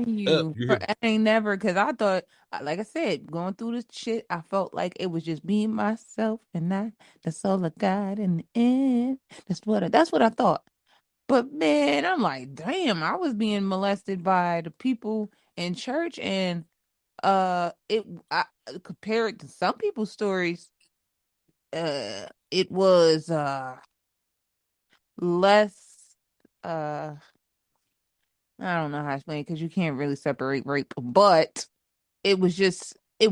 telling up. you, You for hear? I ain't never, because I thought, like I said, going through this shit, I felt like it was just me, myself, and I. That's all I got in the end. That's what I thought. But man, I'm like, damn, I was being molested by the people in church, and it I compared to some people's stories, it was less uh I don't know how to explain it because you can't really separate rape, but it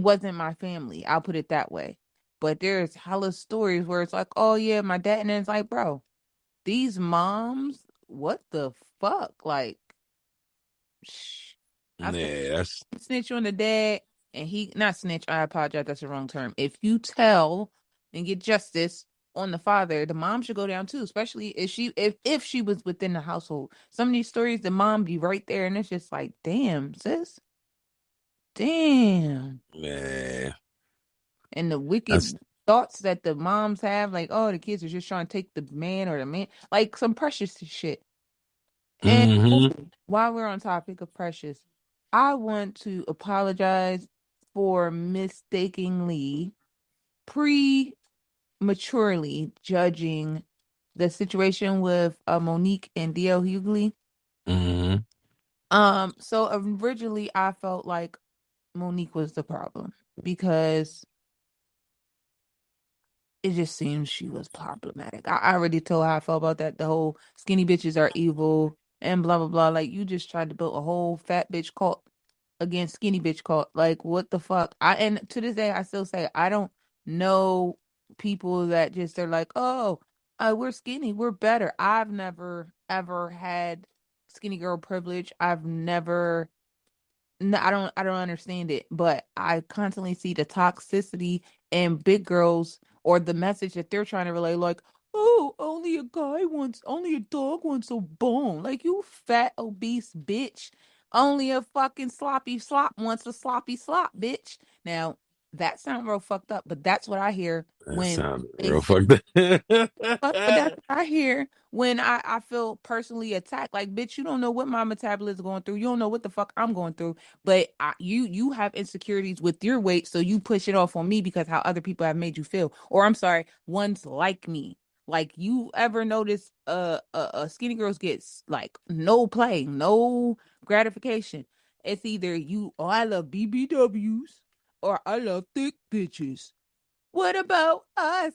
wasn't my family. I'll put it that way. But there's hella stories where it's like, oh yeah, my dad, and it's like, bro, these moms, what the fuck? Like, shh. I said, Yeah, that's snitch on the dad, and he not snitch. I apologize, that's the wrong term. If you tell and get justice on the father, the mom should go down too. Especially if she was within the household. Some of these stories, the mom be right there, and it's just like, damn, sis, damn. yeah, And the that's. wicked thoughts that the moms have, like, oh, the kids are just trying to take the man or the man, like some precious shit. And Mm-hmm. while we're on topic of precious, I want to apologize for mistakenly prematurely judging the situation with Monique and D.L. Hughley. Mm-hmm. So originally I felt like Monique was the problem because it just seems she was problematic. I already told how I felt about that. The whole skinny bitches are evil and blah blah blah. Like you just tried to build a whole fat bitch cult against skinny bitch cult. Like what the fuck? And to this day I still say I don't know people that just they're like, oh, we're skinny, we're better. I've never ever had skinny girl privilege. I've never no, I don't understand it, but I constantly see the toxicity in big girls or the message that they're trying to relay, like, oh, only a dog wants a bone. Like you fat obese bitch. Only a fucking sloppy slop wants a sloppy slop, bitch. Now that sounds real fucked up, but that's what I hear That when sounded they real say fucked up. but that's what I hear when I feel personally attacked. Like, bitch, you don't know what my metabolism is going through. You don't know what the fuck I'm going through. But you have insecurities with your weight, so you push it off on me because how other people have made you feel. Or I'm sorry, ones like me. Like, you ever notice skinny girls gets like no play, no gratification. It's either oh, I love BBWs or I love thick bitches. What about us?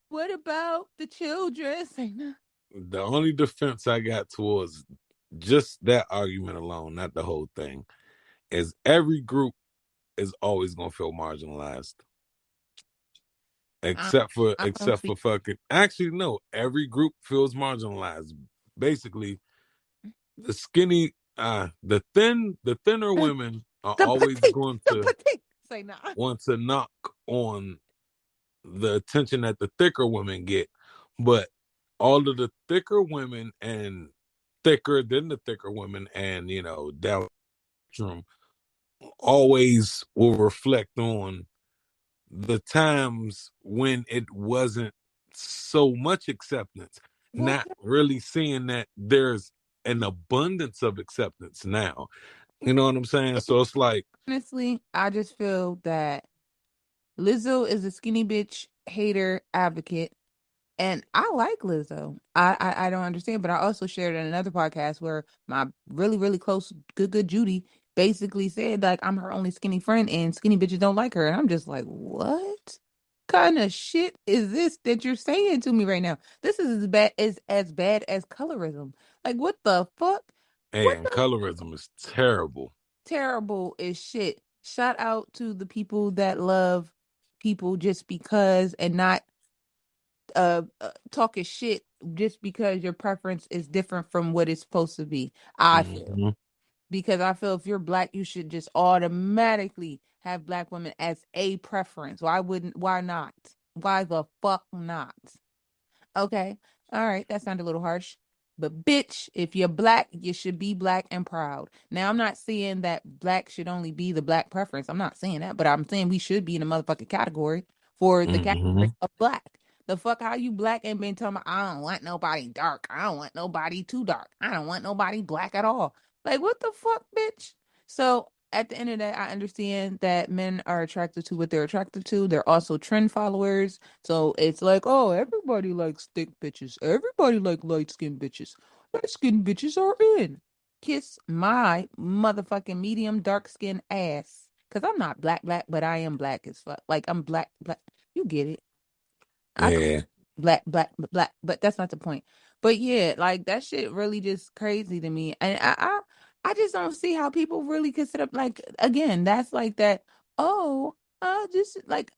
What about the children? Say no. The only defense I got towards just that argument alone, not the whole thing, is every group is always gonna feel marginalized. I, I don't Except speak. for fucking actually no, every group feels marginalized. Basically, the skinny the thinner women are The always petite, going the to petite. Say no. want to knock on the attention that the thicker women get. But all of the thicker women and thicker than the thicker women and down spectrum always will reflect on the times when it wasn't so much acceptance, Well, not really seeing that there's an abundance of acceptance now. You know what I'm saying? So it's like, honestly, I just feel that Lizzo is a skinny bitch hater advocate. And I like Lizzo. I don't understand, but I also shared in another podcast where my really, really close, good Judy basically said, like, I'm her only skinny friend and skinny bitches don't like her. And I'm just like, what kind of shit is this that you're saying to me right now? This is as bad as colorism. Like, what the fuck? hey, What and the colorism is terrible. terrible is shit. Shout out to the people that love people just because and not talking shit just because your preference is different from what it's supposed to be. I feel Hmm. because I feel if you're black, you should just automatically have black women as a preference. Why not? Why the fuck not? Okay. All right. That sounded a little harsh. But bitch, if you're black, you should be black and proud. Now, I'm not saying that black should only be the black preference. I'm not saying that, but I'm saying we should be in a motherfucking category for the category Hmm. of black. The fuck how you black and been telling me I don't want nobody dark. I don't want nobody too dark. I don't want nobody black at all. Like, what the fuck, bitch? So at the end of the day, I understand that men are attracted to what they're attracted to. They're also trend followers. So it's like, oh, everybody likes thick bitches. Everybody like light skinned bitches. Light skinned bitches are in. Kiss my motherfucking medium dark skin ass. Cause I'm not black black, but I am black as fuck. Like I'm black black. You get it. I could Yeah, black, black, black, but that's not the point. But yeah, like that shit really just crazy to me. And I just don't see how people really consider like again, that's like that, oh, just like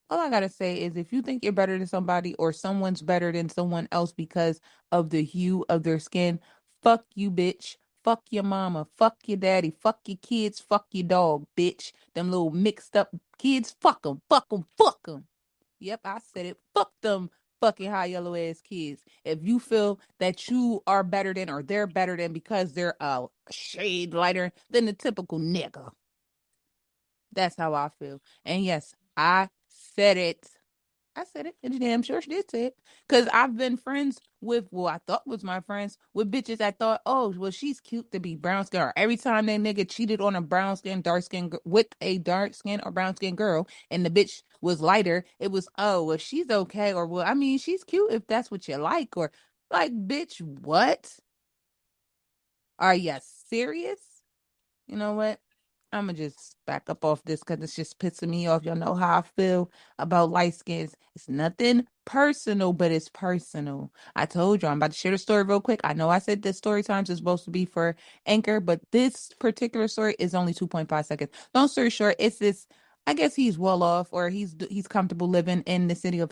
all I gotta say is if you think you're better than somebody or someone's better than someone else because of the hue of their skin, fuck you, bitch. Fuck your mama, fuck your daddy, fuck your kids, fuck your dog, bitch. Them little mixed up kids, fuck them, fuck them, fuck them. Yep, I said it. Fuck them fucking high yellow ass kids. If you feel that you are better than or they're better than because they're a shade lighter than the typical nigga. That's how I feel. And yes, I said it. I said it. And damn sure she did say it. Because I've been friends with, well, I thought was my friends, with bitches that thought, oh, well, she's cute to be brown skin. Or every time that nigga cheated on a brown skin, dark skin, with a dark skin or brown skin girl, and the bitch was lighter, it was, oh, well, she's okay. Or, well, I mean, she's cute if that's what you like. Or, like, bitch, what? Are you serious? You know what? I'm gonna just back up off this because it's just pissing me off. Y'all know how I feel about light skins. It's nothing personal, but it's personal. I told you I'm about to share the story real quick. I know I said the story times is supposed to be for Anchor, but this particular story is only 2.5 seconds. Long story short, it's this. I guess he's well off, or he's comfortable living in the city of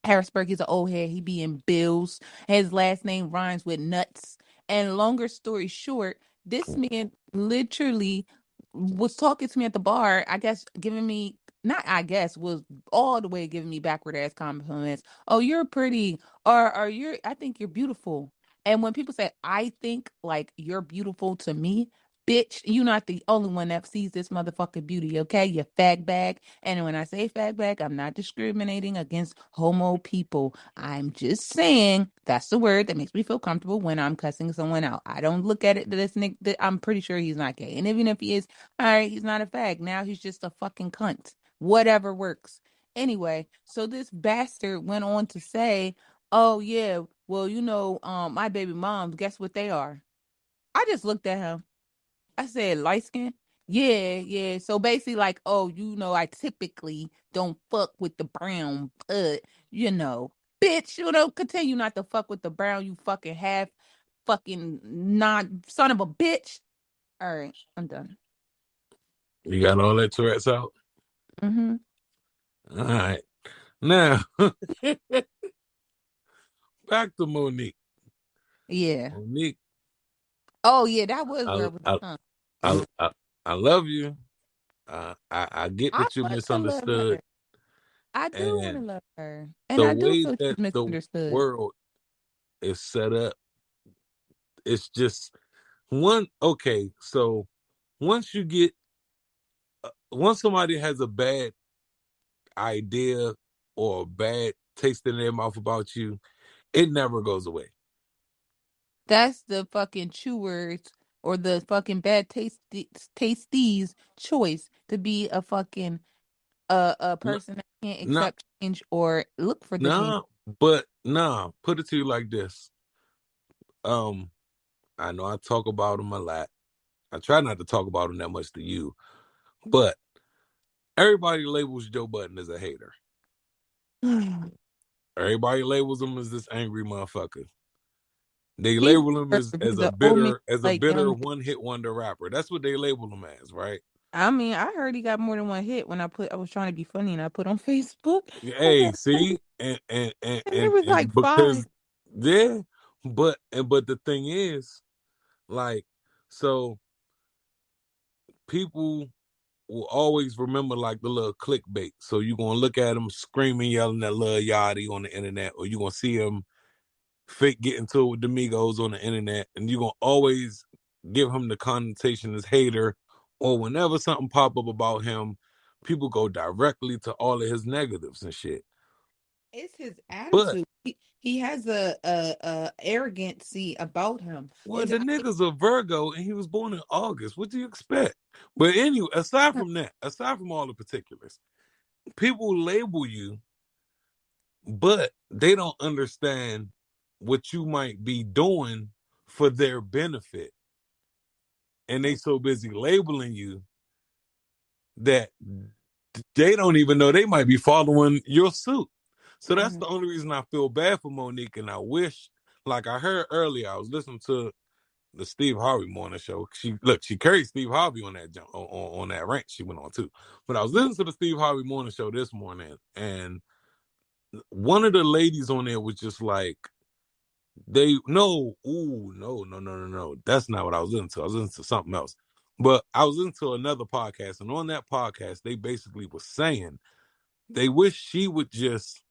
Harrisburg. He's an old head. He be in bills. His last name rhymes with nuts. And longer story short, this man literally was talking to me at the bar. I guess giving me not. I guess was all the way giving me backward ass compliments. Oh, you're pretty, or you're. I think you're beautiful. And when people say I think like you're beautiful to me, bitch, you're not the only one that sees this motherfucking beauty. Okay, you fag bag. And when I say fag bag, I'm not discriminating against homo people. I'm just saying that's the word that makes me feel comfortable when I'm cussing someone out. I don't look at it this Nick that I'm pretty sure he's not gay. And even if he is, all right, he's not a fag. Now he's just a fucking cunt. Whatever works. Anyway, so this bastard went on to say, oh yeah, well, my baby moms, guess what they are? I just looked at him. I said light skin. Yeah, yeah. So basically, like, oh, I typically don't fuck with the brown, but bitch, continue not to fuck with the brown. You fucking half, fucking non son of a bitch. All right, I'm done. you got all that Tourette's out. Mm-hmm. All right, now back to Monique. Yeah. Monique, Oh yeah, that was where I it was. I Huh? I love you. I get I that you want to love misunderstood, her. I do want to and love her, and the I do way feel that she's the misunderstood. world is set up, it's just one. Okay, so once you get once somebody has a bad idea or a bad taste in their mouth about you, it never goes away. That's the fucking chewers or the fucking bad tasties choice to be a fucking a N- person that can't Not accept change or look for the change. nah, but nah. Put it to you like this. Um, I know I talk about them a lot. I try not to talk about them that much to you, but everybody labels Joe Budden as a hater. Everybody labels him as this angry motherfucker. They He label him deserves as to be the old man a like bitter young. one hit wonder rapper. That's what they label him as, right? I mean, I heard he got more than one hit when I was trying to be funny and I put on Facebook. I Hey, got see, and and and and there and, was like and five. because yeah, but the thing is, like, so people will always remember like the little clickbait. So you're gonna look at him screaming, yelling at Lil Yachty on the internet, or you're gonna see him fake get into it with the Migos on the internet, and you're gonna always give him the connotation as hater, or whenever something pop up about him, people go directly to all of his negatives and shit. It's his But attitude. He has a arrogancy about him. well, It's the nigga's a Virgo and he was born in August. What do you expect? But anyway, aside from that, aside from all the particulars, people label you, but they don't understand what you might be doing for their benefit. And they so busy labeling you that they don't even know they might be following your suit. So that's Mhm. the only reason I feel bad for Monique. And I wish, like I heard earlier, I was listening to the Steve Harvey morning show. She carried Steve Harvey on that on that rant she went on too. But I was listening to the Steve Harvey morning show this morning, and one of the ladies on there was just like, they no, ooh, no. That's not what I was listening to. I was listening to something else. But I was listening to another podcast, and on that podcast, they basically was saying they wish she would just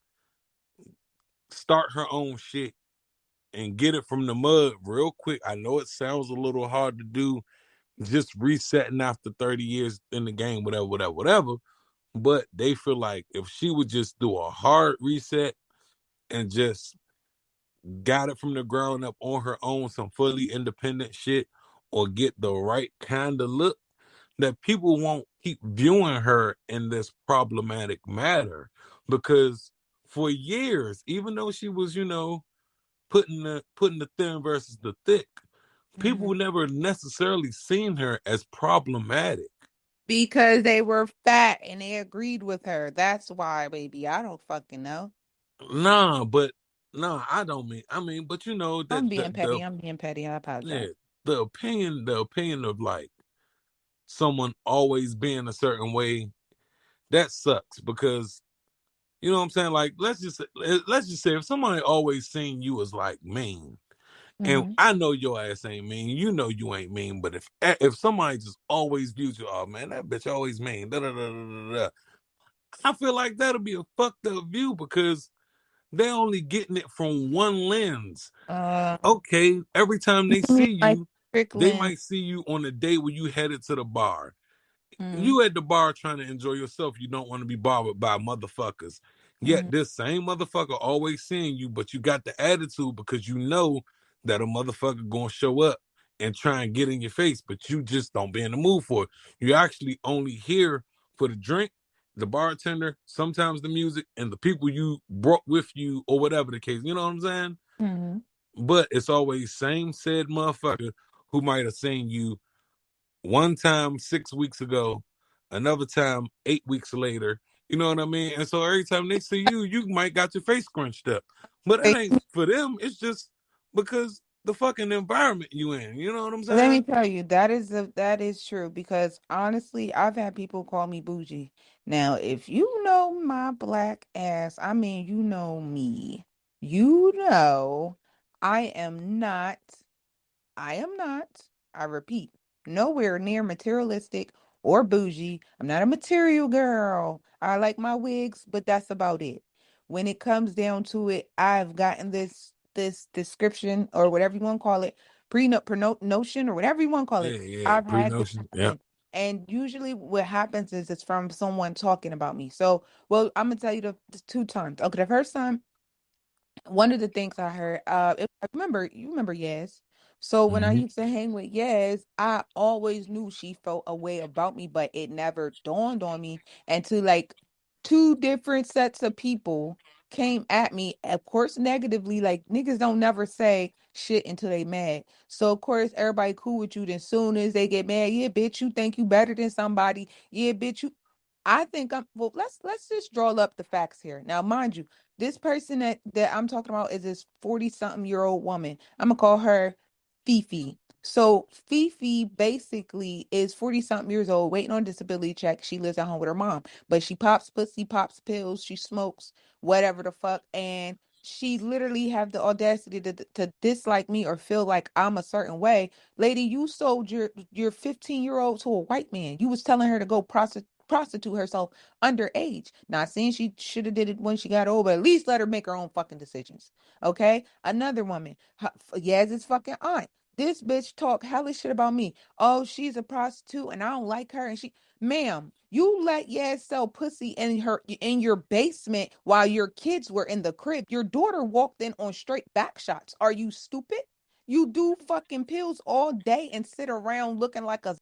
start her own shit and get it from the mud real quick. I know it sounds a little hard to do, just resetting after 30 years in the game, whatever. But they feel like if she would just do a hard reset and just got it from the ground up on her own, some fully independent shit, or get the right kind of look, that people won't keep viewing her in this problematic matter. Because for years, even though she was, putting the thin versus the thick, Mhm. people never necessarily seen her as problematic. Because they were fat and they agreed with her. That's why, baby. I don't fucking know. Nah, but nah, I don't mean. I mean, but you know that I'm the being petty. I'm being petty. I yeah, apologize. the opinion of like someone always being a certain way, that sucks because you know what I'm saying. Like let's just say if somebody always seen you as like mean, and Hmm. I know your ass ain't mean, you know you ain't mean, but if somebody just always views you, oh man, that bitch always mean, da da da da da, I feel like that'll be a fucked up view because they only getting it from one lens. Um, Okay, every time they I mean, see like you, they Strickland. might see you on the day when you headed to the bar. Mm-hmm. You at the bar trying to enjoy yourself. You don't want to be bothered by motherfuckers. Yet Hmm. this same motherfucker always seeing you, but you got the attitude because you know that a motherfucker gonna show up and try and get in your face, but you just don't be in the mood for it. You actually only here for the drink, the bartender, sometimes the music, and the people you brought with you or whatever the case. You know what I'm saying? Hmm. But it's always same said motherfucker who might have seen you one time 6 weeks ago, another time 8 weeks later. You know what I mean? And so every time they see you, you might got your face scrunched up. But it ain't for them. It's just because the fucking environment you in. You know what I'm Let me saying? tell you, that is true because honestly, I've had people call me bougie. Now, if you know my black ass, I mean, you know me. You know I am not. I am not, I repeat, nowhere near materialistic or bougie. I'm not a material girl. I like my wigs, but that's about it. When it comes down to it, I've gotten this description or whatever you want to call it, notion or whatever you want to call Yeah, it. yeah. I've Pre had this notion. Yeah. happen. And usually what happens is it's from someone talking about me. So, well, I'm gonna tell you the two times. Okay, the first time one of the things I heard, I remember you remember Yes. So when I Mm-hmm. used to hang with Yes, I always knew she felt a way about me, but it never dawned on me until like two different sets of people came at me, of course, negatively. Like niggas don't never say shit until they mad. So of course everybody cool with you. Then soon as they get mad, yeah, bitch, you think you better than somebody. Yeah, bitch, you I think I'm well, let's just draw up the facts here. Now, mind you, this person that I'm talking about is this 40 something year old woman. I'm gonna call her Fifi. So Fifi basically is 40 something years old, waiting on disability check. She lives at home with her mom, but she pops pussy, pops pills, she smokes, whatever the fuck, and she literally have the audacity to dislike me or feel like I'm a certain way. Lady, you sold your 15-year-old to a white man. You was telling her to go prostitute herself underage. Not saying she should have did it when she got old, but at least let her make her own fucking decisions. Okay. Another woman, Yaz's fucking aunt. This bitch talk hella shit about me. Oh, she's a prostitute and I don't like her. And she, ma'am, you let your ass sell pussy in your basement while your kids were in the crib. Your daughter walked in on straight back shots. Are you stupid? You do fucking pills all day and sit around looking like a